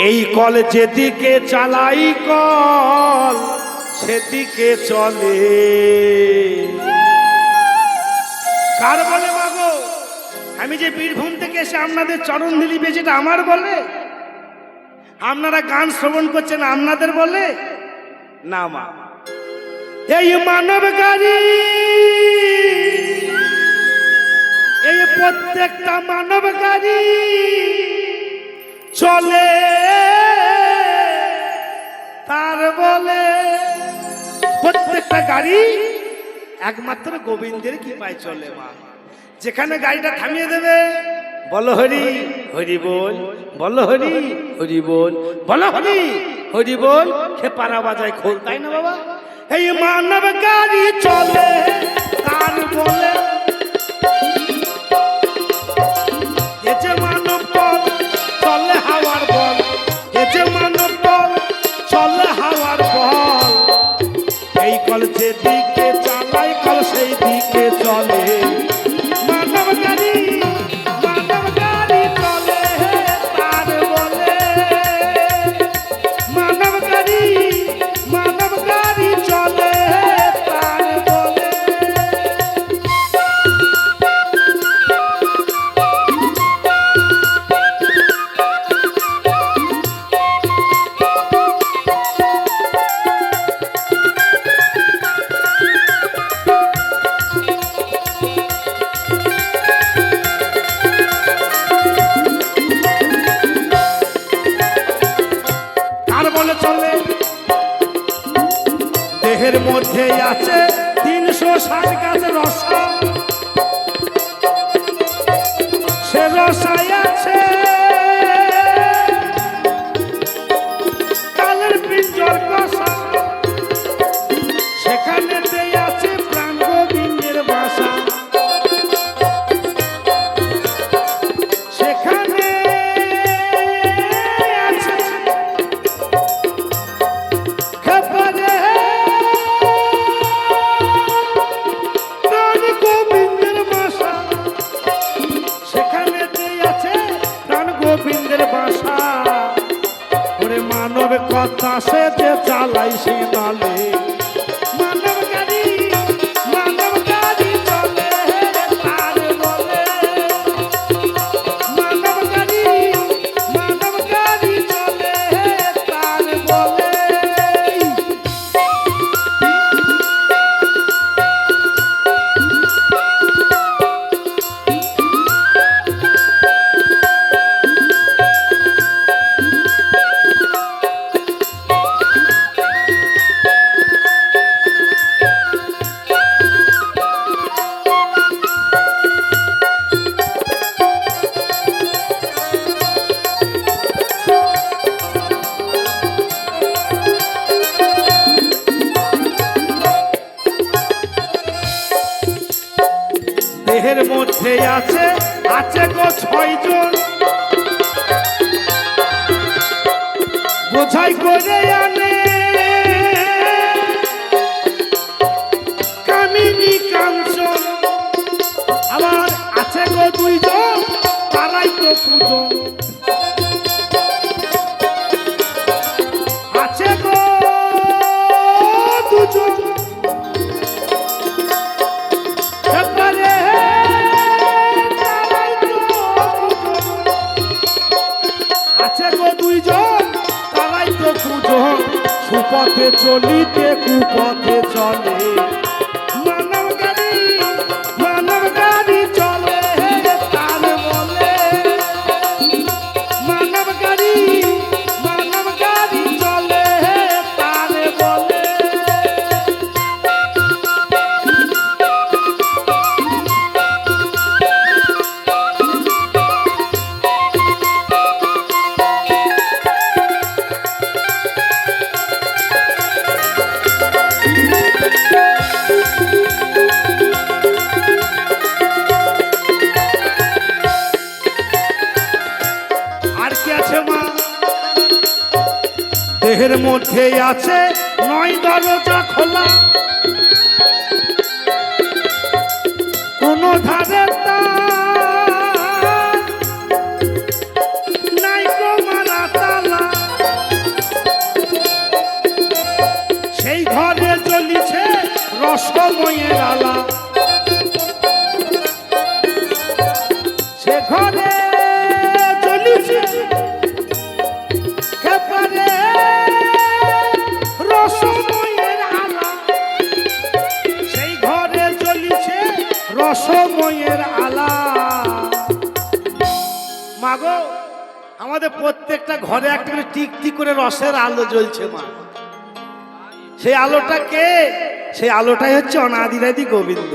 এই কল যেদিকে চালাই কল সেদিকে চলে। কার বলে মাগো? আমি যে বীরভূম থেকে এসে আপনাদের চরণ দিলি বেজেটা আমার বলে? আপনারা গান শ্রবণ করছেন আপনাদের বলে? না মা, এই মানব গাড়ি, এই প্রত্যেকটা মানব গাড়ি চলে তার বলে। প্রত্যেকটা গাড়ি একমাত্র গোবিন্দের কৃপায় চলে মা। যেখানে গাড়িটা থামিয়ে দেবে বলো হরি হরি বল, বলো হরি হরি বল, বলো হরি হরি বল, খেপারা বাজায় খোল, তাই না বাবা? এই মানব গাড়ি চলে তার বলে। এ যে মানব বল চলে হাওয়ার বল, এ যে মানব বল চলে হাওয়ার বল। এই কল যেদিকে চালাই কল সেই দিকে চলে। মানব গাড়ি, মানব গাড়ি চলে তার বলে। মানব গাড়ি, মানব গাড়ি চলে তার বলে। দেহের মধ্যে আছে 360 গাছ রসা, সে রসায় আছে কালের পিঞ্জর কষা। সেখানে আছে প্রাণ গোবিন্দের বাসা, সেখানে আছে খেপারে গোবিন্দের বাসা। ওরে মানব কথা সে যে চালাই সে নালে। মানব গাড়ি, মানব গাড়ি চলে তার বলে। মানব গাড়ি, মানব গাড়ি চলে তার বলে। দেহের মধ্যে আছে আছে গো 6 জন, বোঝাই করে আনে কামিনী কাঞ্চন। আবার আছে গো 2 জন, তারাই তো পূজন। আছে গো 2 জন, সুপথে চলিতে কুপথে চলে। মানব গাড়ি, মানব গাড়ি চলে তার বলে। মানব গাড়ি, মানব গাড়ি চলে তার বলে। দেহের মধ্যে আছে 9 দরজা খোলা, কোন ধারে নাই গো মারা তালা। আমাদের প্রত্যেকটা ঘরে একটা করে টিকটিক করে রসের আলো জ্বলছে মা। সেই আলোটা কে? সেই আলোটাই হচ্ছে অনাদিরাদি গোবিন্দ।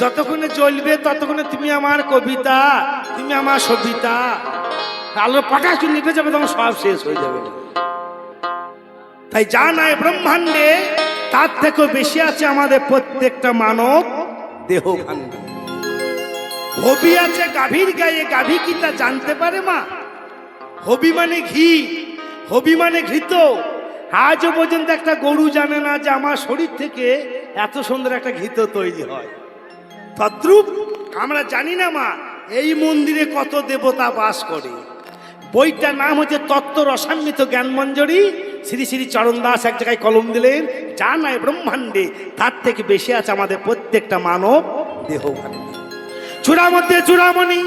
যতক্ষণে জ্বলবে ততক্ষণে তুমি আমার কবিতা, তুমি আমার সবিতা। আলো পটাশ নিভে যাবে, তখন সব শেষ হয়ে যাবে। তাই যা নাই ব্রহ্মাণ্ডে তার থেকেও বেশি আছে আমাদের প্রত্যেকটা মানব দেহ ভাণ্ডে। হবি আছে গাভীর গায়ে, গাভী কি তা জানতে পারে মা? হবি মানে ঘি, হবি মানে ঘৃত। আজও পর্যন্ত একটা গরু জানে না যে আমার শরীর থেকে এত সুন্দর একটা ঘৃত তৈরি হয়। তদ্রূপ আমরা জানি না মা এই মন্দিরে কত দেবতা বাস করে। বইটার নাম হচ্ছে তত্ত্ব রসান্বিত জ্ঞানমঞ্জরি। শ্রী শ্রী চরণ দাস এক জায়গায় কলম দিলেন, যা নাই ব্রহ্মাণ্ডে তার থেকে বেশি আছে আমাদের প্রত্যেকটা মানব দেহ ভাণ্ডে। চূড়ার মধ্যে চূড়ামণি,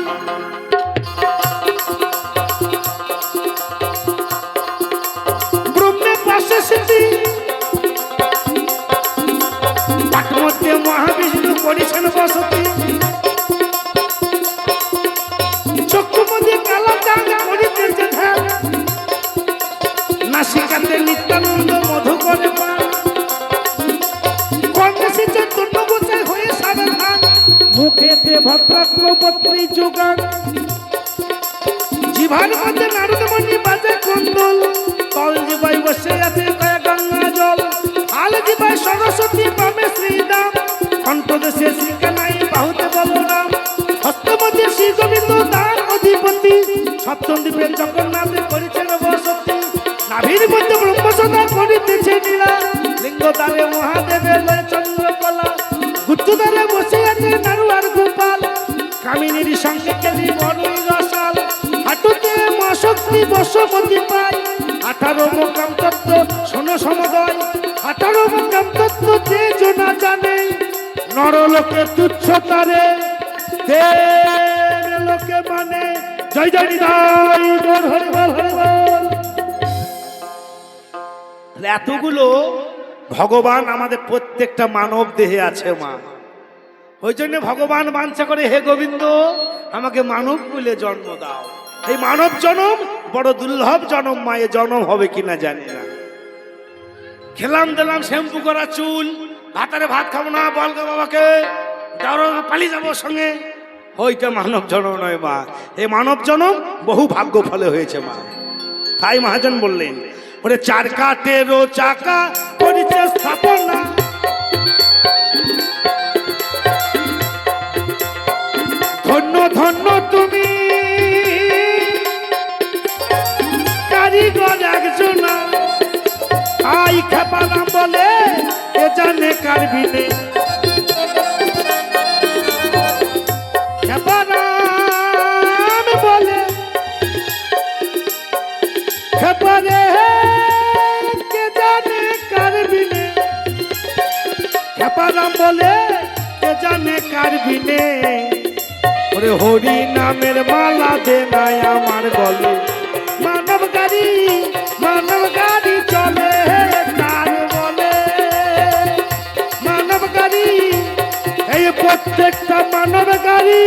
ব্রহ্মের পাশে স্মৃতি, তার মধ্যে মহাবিষ্ণু করেছেন বসতি। চক্ষু মধ্যে কালা চাঁদ করিতেছে ধ্যান, নাসিকাতে নিত্যানন্দ মধু করে পান। কর্ণেশে চৈতন্য গোসাই হয়ে সাবধান, মুখেতে ভদ্রাত্ম পত্রী যোগান। জিভার মধ্যে নারদমণি বাজে কুণ্ডল, তল জিভায় বসে আছে গঙ্গা জল। আল জিভায় সরস্বতী পামে শ্রীরাম, কণ্ঠদেশে শ্রীকানাই বাহুতে বলরাম। হস্ত মধ্যে শ্রী গোবিন্দ তার অধিপতি, সপ্তম দ্বীপের জগন্নাথে করেছেন বসতি। নাভির মধ্যে ব্রহ্মসদা করিতেছে লীলা, লিঙ্গ দ্বারে মহাদেবের চন্দ্রকলা। গুপ্তদ্বারে বসে আছে নারু আর গোপাল, কামিনীর সঙ্গে কেলি বড়ই রসাল। হাঁটুতে মা শক্তি বশপতি পায়, 18 মোকাম তত্ত্ব শোনো সমদয়। 18 মোকাম তত্ত্ব যে জনা জানে, নরলোকে তুচ্ছ তারে, দেব লোকে মানে। জয় জয় নিতাই গৌর হরি বল হরি বল। এতগুলো ভগবান আমাদের প্রত্যেকটা মানব দেহে আছে মা। ওই জন্য ভগবান বাঞ্ছা করে, হে গোবিন্দ আমাকে মানব কুলে জন্ম দাও। এই মানব জন্ম বড় দুর্লভ জন্ম মা, এ জন্ম হবে কিনা জানি না। খেলাম দিলাম শ্যাম্পু করা চুল, ভাতারে ভাত খাবো না, বলগে বাবাকে পালিয়ে যাবো সঙ্গে। ওইটা মানব জন্ম নয় মা, এই মানব জন্ম বহু ভাগ্য ফলে হয়েছে মা। তাই মহাজন বললেন, ওরে চার কাঠেরও চাকা করিতে স্থাপনা, ধন্য ধন্য তুমি কারিগর একজনা। আই খেপালাম বলে এ জানে কারবিনে, খেপালাম বলে খেপারে কে জানে কারবিনে, খেপালাম বলে কে জানে কারবিনে। ওরে হরি নামের মালা দে নাই আমার গলে, মানব গাড়ি চলে তার বলে। মানব গাড়ি এই প্রত্যেকটা মানব গাড়ি